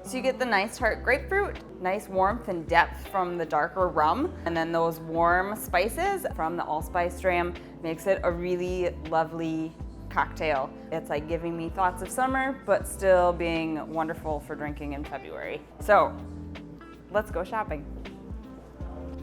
So you get the nice tart grapefruit, nice warmth and depth from the darker rum, and then those warm spices from the Allspice Dram makes it a really lovely cocktail. It's like giving me thoughts of summer, but still being wonderful for drinking in February. So let's go shopping.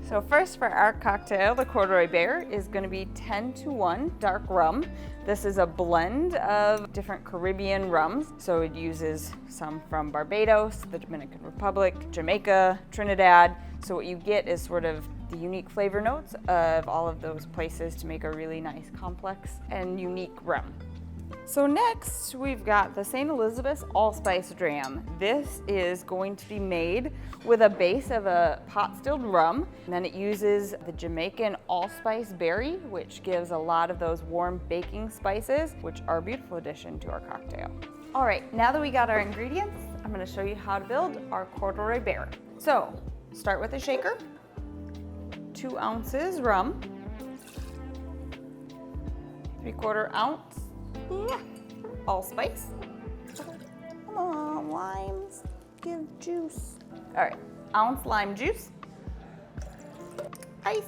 So first for our cocktail, the Corduroy Bear is going to be 10-to-1 dark rum. This is a blend of different Caribbean rums. So it uses some from Barbados, the Dominican Republic, Jamaica, Trinidad. So what you get is sort of the unique flavor notes of all of those places to make a really nice, complex and unique rum. So next, we've got the St. Elizabeth's Allspice Dram. This is going to be made with a base of a pot-stilled rum, and then it uses the Jamaican allspice berry, which gives a lot of those warm baking spices, which are a beautiful addition to our cocktail. All right, now that we got our ingredients, I'm gonna show you how to build our Corduroy Bear. So, start with a shaker, 2 ounces rum, 3/4 ounce allspice. Come on, limes, give juice. All right, ounce lime juice, ice.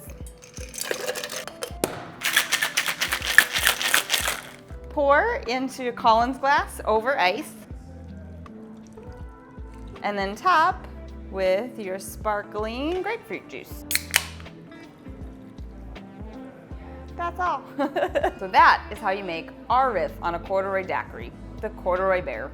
Pour into a Collins glass over ice, and then top with your sparkling grapefruit juice. That's all. So that is how you make our riff on a Corduroy Daiquiri, the Corduroy Bear.